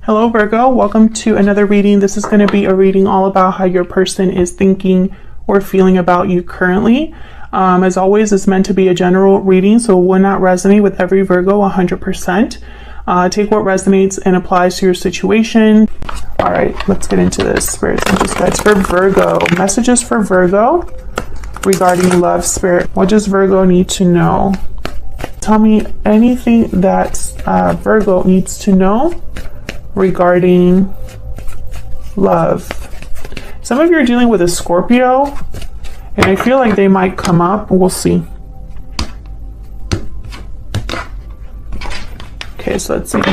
Hello Virgo, welcome to another reading. This is going to be a reading all about how your person is thinking or feeling about you currently. As always, it's meant to be a general reading, so it will not resonate with every Virgo 100%. Take what resonates and applies to your situation. All right, let's get into this. Spirit, messages, guys, for Virgo. Messages for Virgo regarding love. Spirit, what does Virgo need to know? Tell me anything that Virgo needs to know regarding love. Some of you are dealing with a Scorpio, and I feel like they might come up. We'll see. Okay, so let's see.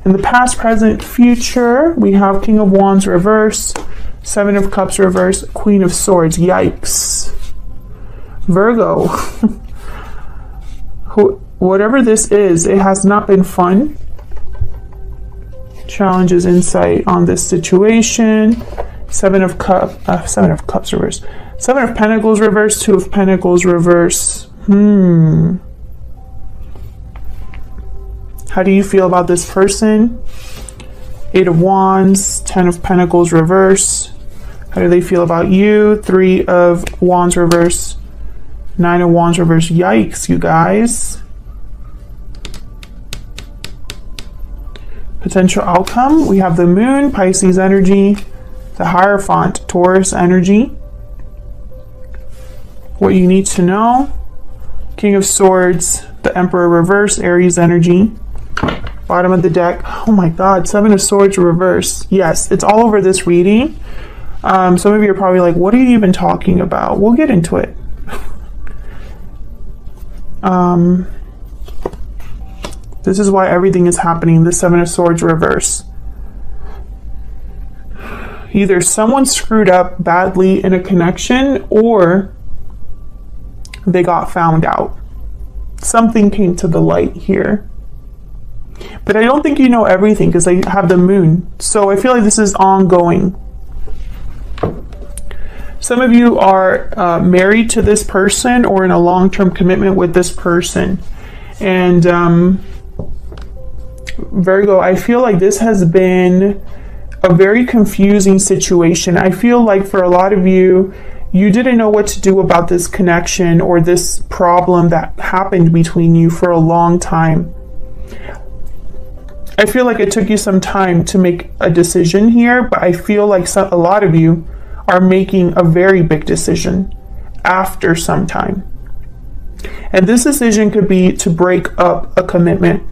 In the past, present, future, we have King of Wands reverse, Seven of Cups reverse, Queen of Swords. Yikes. Virgo. Whatever this is, it has not been fun. Challenges, insight on this situation. Seven of Cups reverse. Seven of Pentacles reverse, Two of Pentacles reverse. How do you feel about this person? Eight of Wands, Ten of Pentacles reverse. How do they feel about you? Three of Wands reverse, Nine of Wands reverse. Yikes, you guys. Potential outcome, we have the Moon, Pisces energy, the Hierophant, Taurus energy. What you need to know, King of Swords, the Emperor reverse, Aries energy. Bottom of the deck, oh my God, Seven of Swords reverse. Yes, it's all over this reading. Some of you are probably like, what are you even talking about? We'll get into it. This is why everything is happening. The Seven of Swords reverse. Either someone screwed up badly in a connection or they got found out. Something came to the light here. But I don't think you know everything because I have the Moon. So I feel like this is ongoing. Some of you are married to this person or in a long-term commitment with this person. And Virgo, I feel like this has been a very confusing situation. I feel like for a lot of you, you didn't know what to do about this connection or this problem that happened between you for a long time. I feel like it took you some time to make a decision here, but I feel like a lot of you are making a very big decision after some time. And this decision could be to break up a commitment.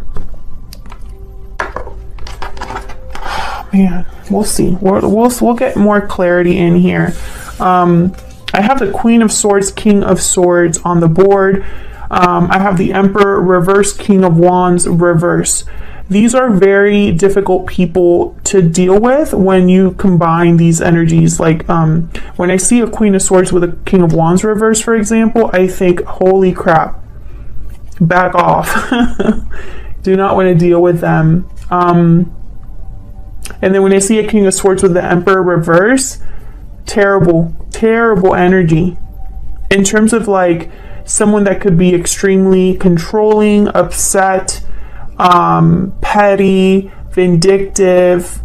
Man, we'll see. We'll get more clarity in here. I have the Queen of Swords, King of Swords on the board. I have the Emperor reverse, King of Wands reverse. These are very difficult people to deal with when you combine these energies. Like when I see a Queen of Swords with a King of Wands reverse, for example, I think, holy crap, back off. Do not want to deal with them. And then when I see a King of Swords with the Emperor reverse, terrible, terrible energy. In terms of like someone that could be extremely controlling, upset, petty, vindictive,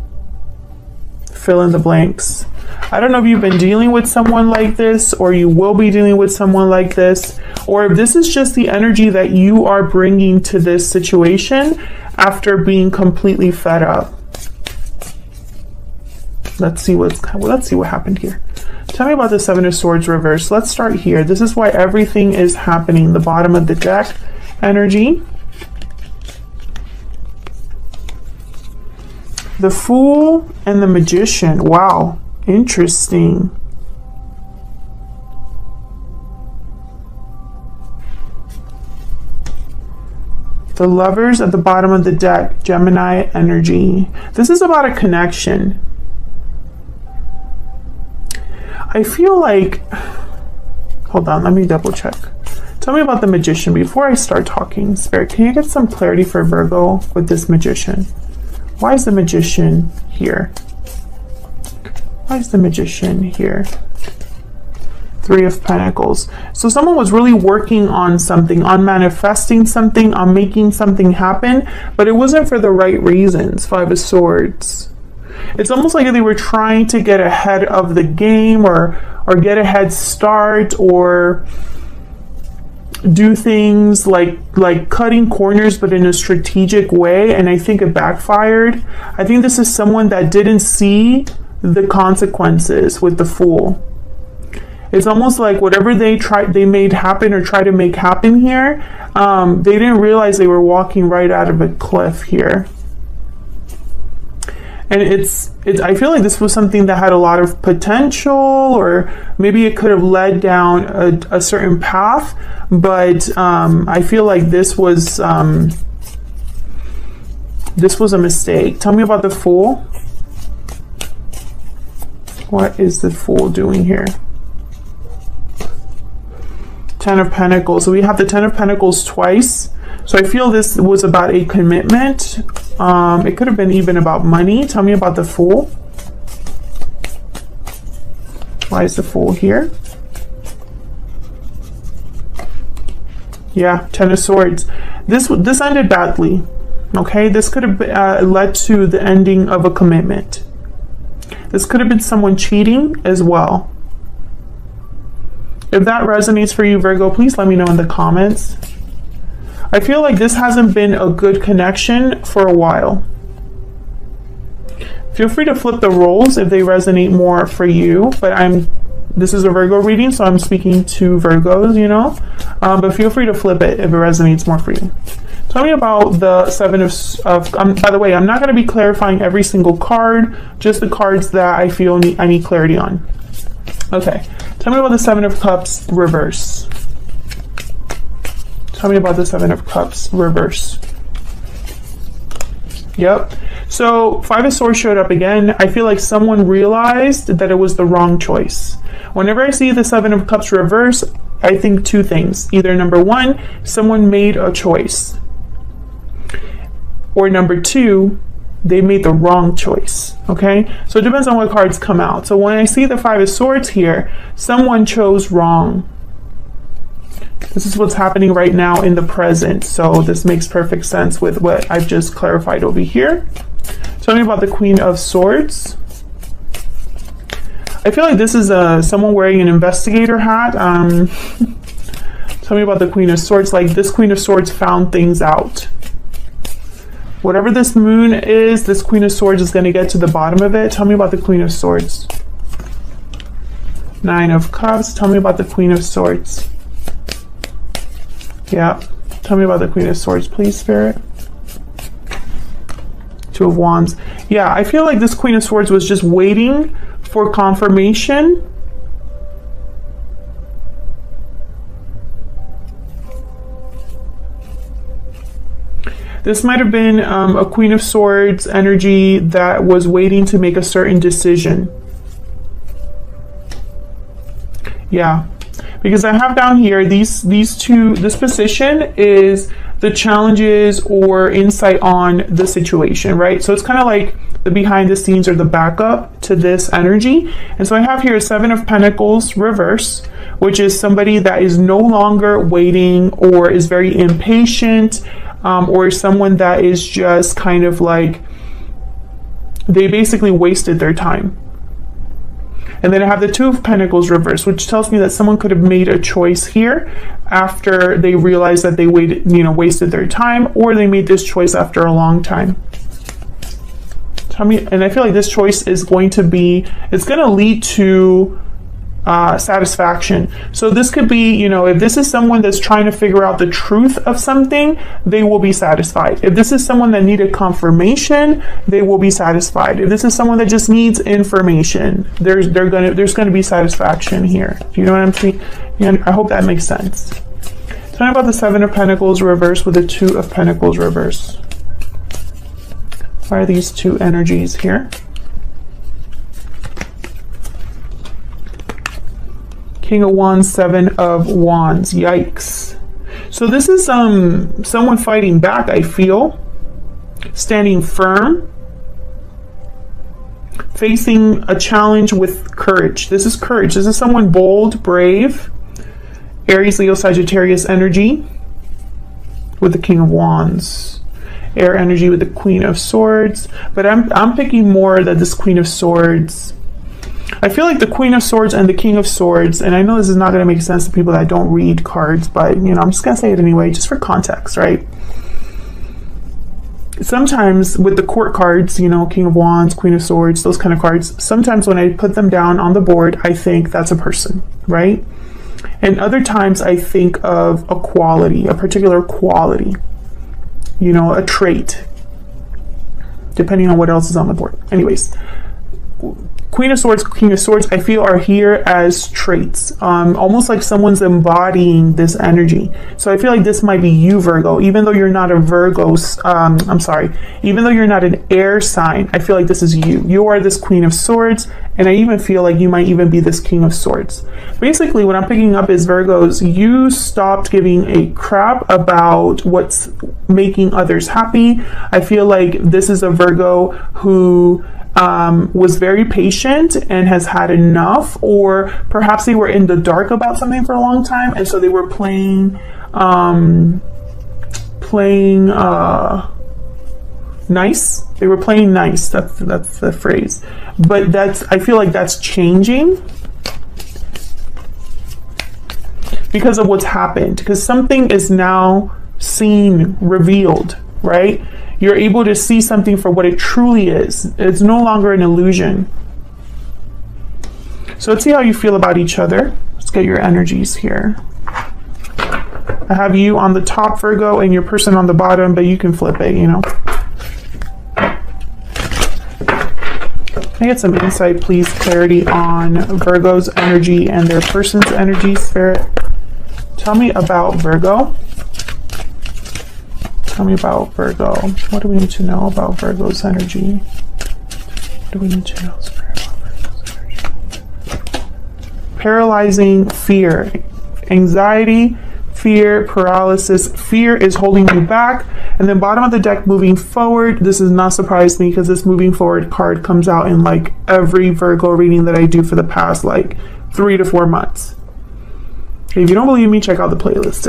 fill in the blanks. I don't know if you've been dealing with someone like this or you will be dealing with someone like this, or if this is just the energy that you are bringing to this situation after being completely fed up. Let's see what happened here. Tell me about the Seven of Swords reverse. Let's start here. This is why everything is happening. The bottom of the deck energy. The Fool and the Magician. Wow, interesting. The Lovers at the bottom of the deck. Gemini energy. This is about a connection. I feel like, hold on, let me double check. Tell me about the Magician before I start talking. Spirit, can you get some clarity for Virgo with this Magician? Why is the Magician here? Why is the Magician here? Three of Pentacles. So someone was really working on something, on manifesting something, on making something happen, but it wasn't for the right reasons. Five of Swords. It's almost like they were trying to get ahead of the game, or get a head start, or do things like cutting corners, but in a strategic way. And I think it backfired. I think this is someone that didn't see the consequences with the Fool. It's almost like whatever they made happen or try to make happen here, they didn't realize they were walking right out of a cliff here. And I feel like this was something that had a lot of potential, or maybe it could have led down a certain path, but I feel like this was a mistake. Tell me about the Fool. What is the Fool doing here? Ten of Pentacles. So we have the Ten of Pentacles twice. So I feel this was about a commitment. It could have been even about money. Tell me about the Fool. Why is the Fool here? Yeah, Ten of Swords. This ended badly. Okay, this could have led to the ending of a commitment. This could have been someone cheating as well. If that resonates for you, Virgo, please let me know in the comments. I feel like this hasn't been a good connection for a while. Feel free to flip the roles if they resonate more for you, but this is a Virgo reading, so I'm speaking to Virgos, you know, but feel free to flip it if it resonates more for you. Tell me about the Seven of by the way, I'm not going to be clarifying every single card, just the cards that I feel I need clarity on. Okay, tell me about the Seven of Cups reverse. Tell me about the Seven of Cups reverse. Yep. So Five of Swords showed up again. I feel like someone realized that it was the wrong choice. Whenever I see the Seven of Cups reverse, I think two things. Either number one, someone made a choice. Or number two, they made the wrong choice. Okay? So it depends on what cards come out. So when I see the Five of Swords here, someone chose wrong. This is what's happening right now in the present. So this makes perfect sense with what I've just clarified over here. Tell me about the Queen of Swords. I feel like this is someone wearing an investigator hat. Tell me about the Queen of Swords. Like this Queen of Swords found things out. Whatever this moon is, this Queen of Swords is going to get to the bottom of it. Tell me about the Queen of Swords. Nine of Cups. Tell me about the Queen of Swords. Yeah. Tell me about the Queen of Swords, please, Spirit. Two of Wands. Yeah, I feel like this Queen of Swords was just waiting for confirmation. This might have been a Queen of Swords energy that was waiting to make a certain decision. Yeah, because I have down here these two. This position is the challenges or insight on the situation, right? So it's kind of like the behind the scenes or the backup to this energy. And so I have here a Seven of Pentacles reverse, which is somebody that is no longer waiting or is very impatient. Or someone that is just kind of like, they basically wasted their time. And then I have the Two of Pentacles reverse, which tells me that someone could have made a choice here after they realized that they wasted their time, or they made this choice after a long time. Tell me, and I feel like this choice is going to be, it's going to lead to satisfaction. So this could be, if this is someone that's trying to figure out the truth of something, they will be satisfied. If this is someone that needed confirmation, they will be satisfied. If this is someone that just needs information, there's gonna be satisfaction here. Do you know what I'm saying? I hope that makes sense. Tell me about the Seven of Pentacles reverse with the Two of Pentacles reverse. What are these two energies here? King of Wands, Seven of Wands. Yikes. So this is someone fighting back, I feel. Standing firm. facing a challenge with courage. This is courage. This is someone bold, brave. Aries, Leo, Sagittarius energy with the King of Wands. Air energy with the Queen of Swords. But I'm picking more that this Queen of Swords, I feel like the Queen of Swords and the King of Swords, and I know this is not going to make sense to people that don't read cards, but you know, I'm just going to say it anyway, just for context, right? Sometimes with the court cards, you know, King of Wands, Queen of Swords, those kind of cards, sometimes when I put them down on the board, I think that's a person, right? And other times I think of a quality, a particular quality, you know, a trait, depending on what else is on the board. Anyways, Queen of Swords, King of Swords, I feel are here as traits, almost like someone's embodying this energy. So I feel like this might be you, Virgo, even though you're not a Virgo, even though you're not an air sign, I feel like this is you. You are this Queen of Swords, and I even feel like you might even be this King of Swords. Basically, what I'm picking up is, Virgos, you stopped giving a crap about what's making others happy. I feel like this is a Virgo who was very patient and has had enough, or perhaps they were in the dark about something for a long time, and so they were playing nice. They were playing nice. That's the phrase. But I feel like that's changing because of what's happened, because something is now seen, revealed, right? You're able to see something for what it truly is. It's no longer an illusion. So let's see how you feel about each other. Let's get your energies here. I have you on the top, Virgo, and your person on the bottom, but you can flip it, you know. Can I get some insight, please? Clarity on Virgo's energy and their person's energy, Spirit. Tell me about Virgo. Tell me about Virgo. What do we need to know about Virgo's energy? What do we need to know, Spirit, about Virgo's energy? Paralyzing fear. Anxiety, fear, paralysis. Fear is holding you back. And then bottom of the deck, moving forward. This does not surprise me because this moving forward card comes out in like every Virgo reading that I do for the past like 3 to 4 months. If you don't believe me, check out the playlist.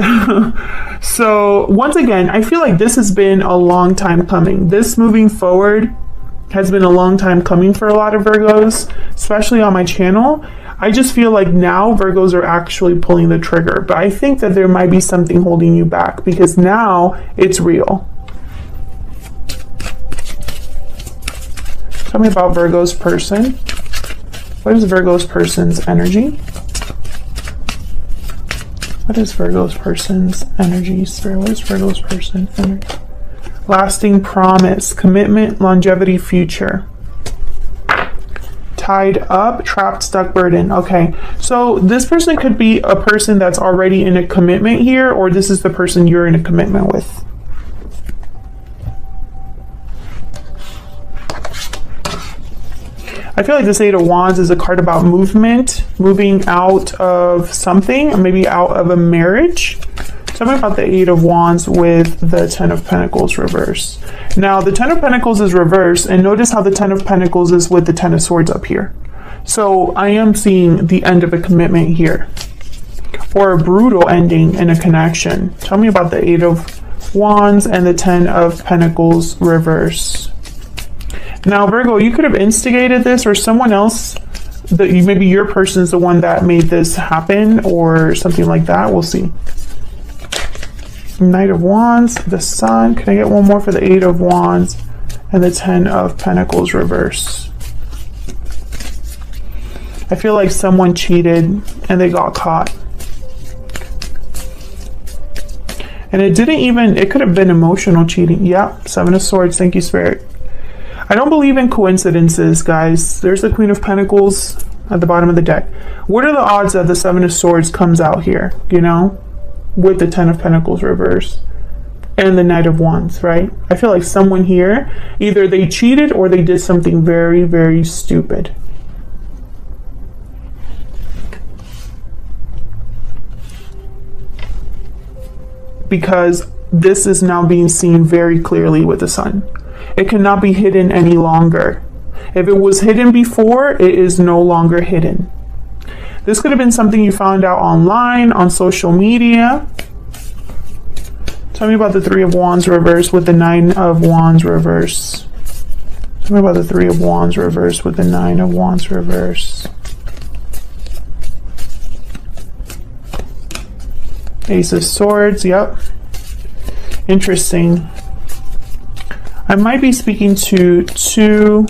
So once again, I feel like this has been a long time coming. This moving forward has been a long time coming for a lot of Virgos, especially on my channel. I just feel like now Virgos are actually pulling the trigger, but I think that there might be something holding you back because now it's real. Tell me about Virgo's person. What is Virgo's person's energy? What is Virgo's person's energy, Spirit? What is Virgo's person's energy? Lasting promise, commitment, longevity, future. Tied up, trapped, stuck, burden. Okay, so this person could be a person that's already in a commitment here, or this is the person you're in a commitment with. I feel like this Eight of Wands is a card about movement, moving out of something, or maybe out of a marriage. Tell me about the Eight of Wands with the Ten of Pentacles reverse. Now, the Ten of Pentacles is reverse, and notice how the Ten of Pentacles is with the Ten of Swords up here. So I am seeing the end of a commitment here, or a brutal ending in a connection. Tell me about the Eight of Wands and the Ten of Pentacles reverse. Now, Virgo, you could have instigated this, or someone else, maybe your person is the one that made this happen, or something like that. We'll see. Knight of Wands, the Sun. Can I get one more for the Eight of Wands and the Ten of Pentacles reverse? I feel like someone cheated and they got caught. And it could have been emotional cheating. Yeah, Seven of Swords. Thank you, Spirit. I don't believe in coincidences, guys. There's the Queen of Pentacles at the bottom of the deck. What are the odds that the Seven of Swords comes out here, you know, with the Ten of Pentacles reverse and the Knight of Wands, right? I feel like someone here, either they cheated or they did something very, very stupid. Because this is now being seen very clearly with the Sun. It cannot be hidden any longer. If it was hidden before, it is no longer hidden. This could have been something you found out online, on social media. Tell me about the Three of Wands reverse with the Nine of Wands reverse. Tell me about the Three of Wands reverse with the Nine of Wands reverse. Ace of Swords, yep. Interesting. I might be speaking to two,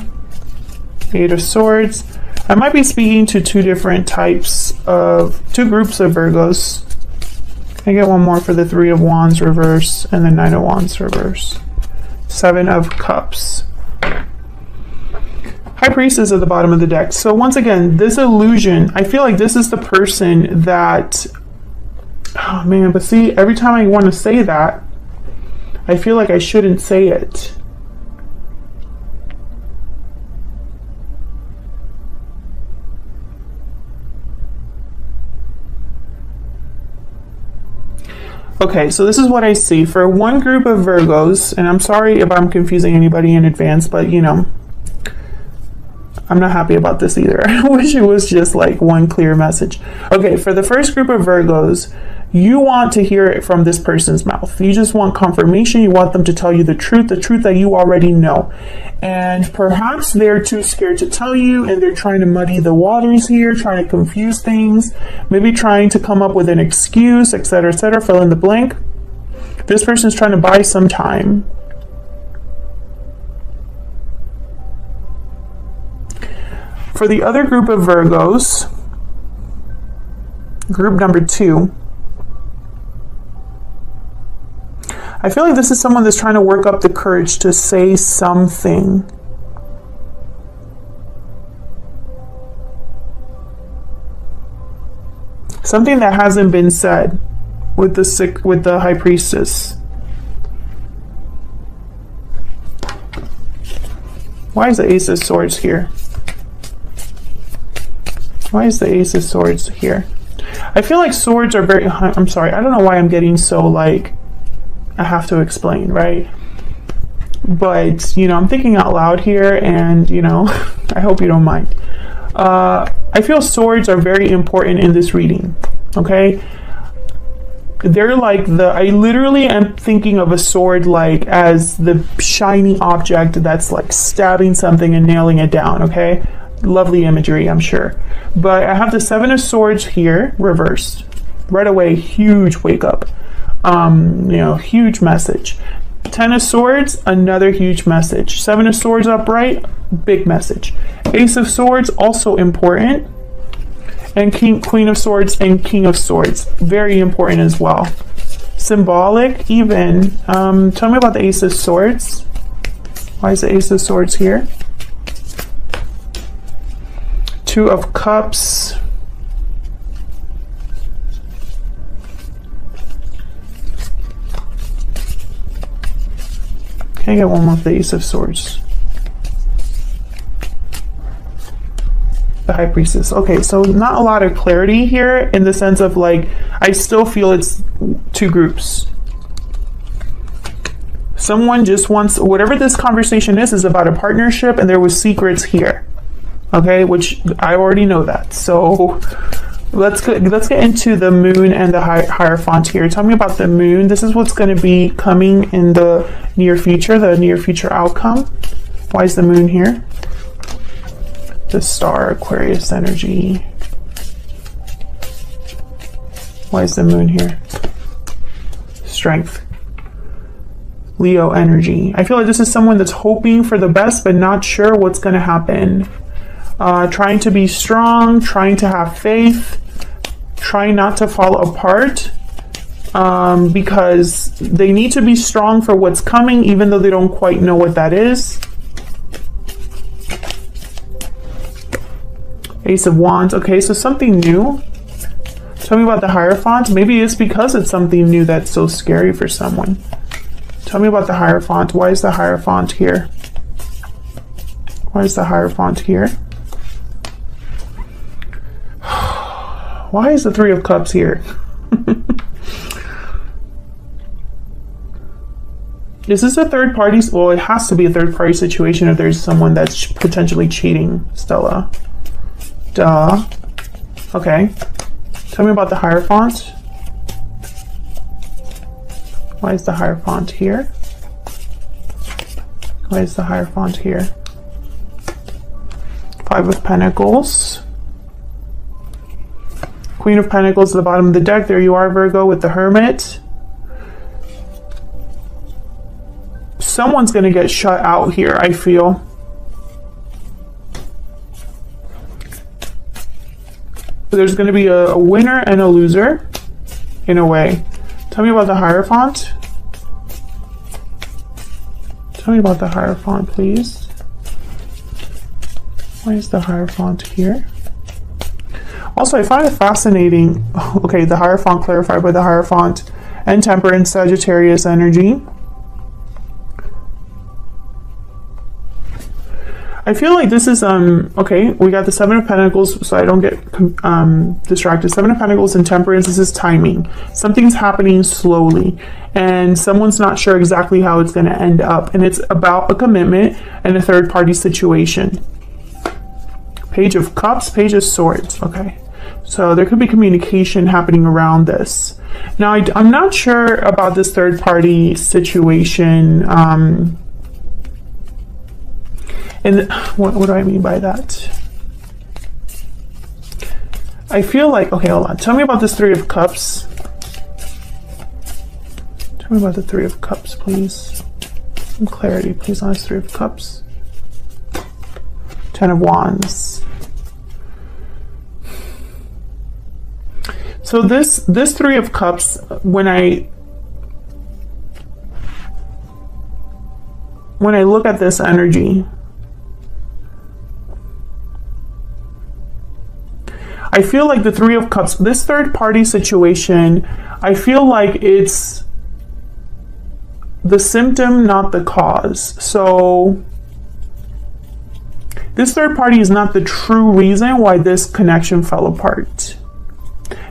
Eight of Swords. I might be speaking to two groups of Virgos. Can I get one more for the Three of Wands reverse and the Nine of Wands reverse? Seven of Cups. High Priestess at the bottom of the deck. So once again, this illusion, I feel like this is the person that, oh man, but see, every time I want to say that, I feel like I shouldn't say it. Okay, so this is what I see for one group of Virgos, and I'm sorry if I'm confusing anybody in advance, but you know, I'm not happy about this either. I wish it was just like one clear message. Okay, for the first group of Virgos, you want to hear it from this person's mouth. You just want confirmation. You want them to tell you the truth that you already know. And perhaps they're too scared to tell you, and they're trying to muddy the waters here, trying to confuse things, maybe trying to come up with an excuse, etc., etc., fill in the blank. This person's trying to buy some time. For the other group of Virgos, group number 2, I feel like this is someone that's trying to work up the courage to say something. Something that hasn't been said with the High Priestess. Why is the Ace of Swords here? Why is the Ace of Swords here? I feel like swords are very, I'm sorry, I don't know why I'm getting so like, I have to explain, right? But, you know, I'm thinking out loud here, and, you know, I hope you don't mind. I feel swords are very important in this reading, okay? They're like I literally am thinking of a sword like as the shiny object that's like stabbing something and nailing it down, okay? Lovely imagery, I'm sure. But I have the Seven of Swords here, reversed. Right away, huge wake up. You know, huge message. Ten of Swords, another huge message. Seven of Swords upright, big message. Ace of Swords, also important. And Queen of Swords and King of Swords, very important as well. Symbolic, even. Tell me about the Ace of Swords. Why is the Ace of Swords here? Two of Cups. Can I get one more, the Ace of Swords? The High Priestess. Okay, so not a lot of clarity here in the sense of like, I still feel it's two groups. Someone just wants, whatever this conversation is about a partnership, and there was secrets here. Okay, which I already know that. So let's get into the Moon and the Hierophant here. Tell me about the Moon. This is what's going to be coming in the near future outcome. Why is the Moon here? The Star, Aquarius energy. Why is the Moon here? Strength. Leo energy. I feel like this is someone that's hoping for the best but not sure what's going to happen. Trying to be strong, trying to have faith, trying not to fall apart, because they need to be strong for what's coming, even though they don't quite know what that is. Ace of Wands. Okay, so something new. Tell me about the Hierophant. Maybe it's because it's something new that's so scary for someone. Tell me about the Hierophant. Why is the Hierophant here? Why is the Hierophant here? Why is the Three of Cups here? This is a third party. Well, it has to be a third party situation if there's someone that's potentially cheating, Stella. Duh. Okay. Tell me about the Hierophant. Why is the Hierophant here? Why is the Hierophant here? Five of Pentacles. Queen of Pentacles at the bottom of the deck. There you are, Virgo, with the Hermit. Someone's going to get shut out here, I feel. There's going to be a winner and a loser, in a way. Tell me about the Hierophant. Tell me about the Hierophant, please. Why is the Hierophant here? Also, I find it fascinating. Okay, the Hierophant clarified by the Hierophant and Temperance, Sagittarius energy. I feel like this is, okay, we got the Seven of Pentacles, so I don't get distracted. Seven of Pentacles and Temperance, this is timing. Something's happening slowly, and someone's not sure exactly how it's going to end up, and it's about a commitment and a third-party situation. Page of Cups, Page of Swords, okay. So there could be communication happening around this. Now, I'm not sure about this third-party situation, and what do I mean by that? I feel like, okay, hold on. Tell me about this Three of Cups. Tell me about the Three of Cups, please. Some clarity, please, on this Three of Cups. Ten of Wands. So this Three of Cups, when I look at this energy, I feel like the Three of Cups, this third party situation, I feel like it's the symptom, not the cause. So this third party is not the true reason why this connection fell apart.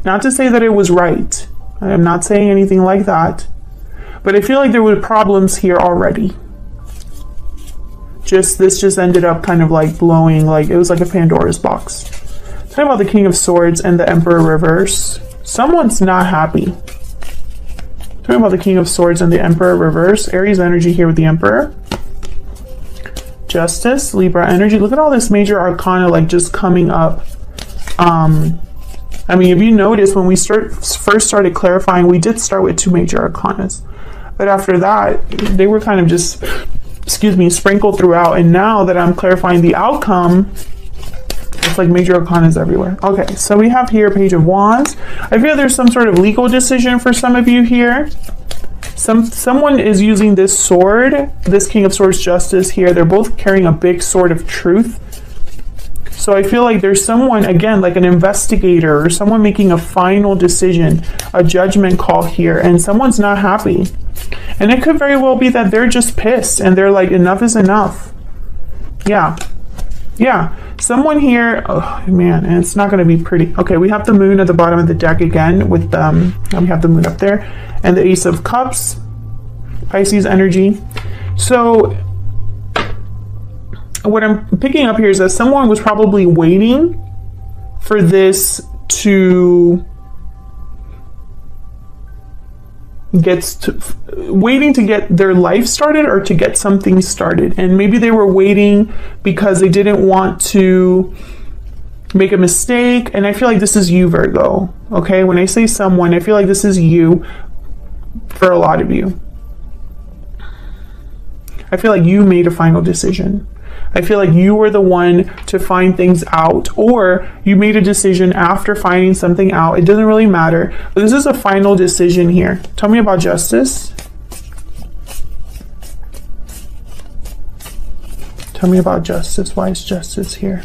Not to say that it was right. I'm not saying anything like that. But I feel like there were problems here already. This just ended up kind of like blowing, like it was like a Pandora's box. Talk about the King of Swords and the Emperor reverse. Someone's not happy. Talking about the King of Swords and the Emperor reverse. Aries energy here with the Emperor. Justice, Libra energy. Look at all this major arcana like just coming up. I mean, if you notice, when we first started clarifying, we did start with two major arcanas. But after that, they were kind of just, excuse me, sprinkled throughout. And now that I'm clarifying the outcome, it's like major arcanas everywhere. Okay, so we have here Page of Wands. I feel there's some sort of legal decision for some of you here. Someone is using this sword, this King of Swords, Justice here. They're both carrying a big sword of truth. So I feel like there's someone, again, like an investigator or someone making a final decision, a judgment call here, and someone's not happy. And it could very well be that they're just pissed and they're like, enough is enough. Yeah. Someone here, oh man, and it's not going to be pretty. Okay, we have the Moon at the bottom of the deck again with we have the Moon up there, and the Ace of Cups, Pisces energy. So what I'm picking up here is that someone was probably waiting for this to waiting to get their life started or to get something started. And maybe they were waiting because they didn't want to make a mistake. And I feel like this is you, Virgo. Okay, when I say someone, I feel like this is you for a lot of you. I feel like you made a final decision. I feel like you were the one to find things out, or you made a decision after finding something out. It doesn't really matter. But this is a final decision here. Tell me about Justice. Tell me about Justice. Why is Justice here?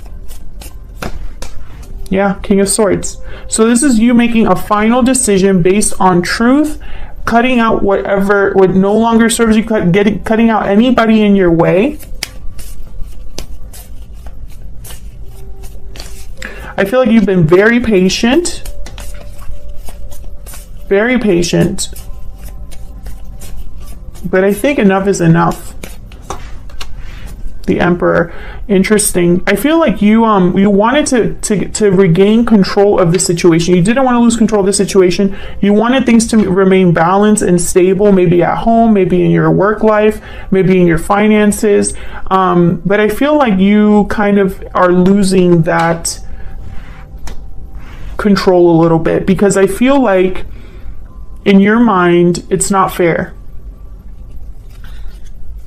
Yeah, King of Swords. So this is you making a final decision based on truth, cutting out what no longer serves you, cutting out anybody in your way. I feel like you've been very patient. But I think enough is enough. The Emperor, interesting. I feel like you wanted to regain control of the situation. You didn't want to lose control of the situation. You wanted things to remain balanced and stable, maybe at home, maybe in your work life, maybe in your finances. But I feel like you kind of are losing that control a little bit, because I feel like in your mind it's not fair.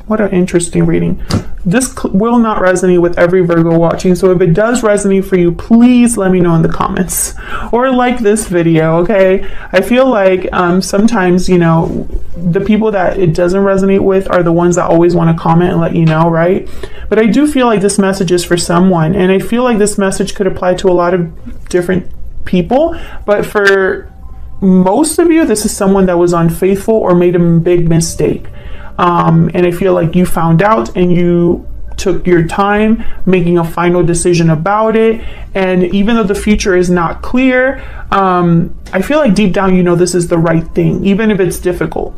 What an interesting reading. This will not resonate with every Virgo watching, so if it does resonate for you, please let me know in the comments or like this video, okay? I feel like sometimes, you know, the people that it doesn't resonate with are the ones that always want to comment and let you know, right? But I do feel like this message is for someone, and I feel like this message could apply to a lot of different people, but for most of you, this is someone that was unfaithful or made a big mistake. And I feel like you found out and you took your time making a final decision about it. And even though the future is not clear, I feel like deep down, you know, this is the right thing, even if it's difficult.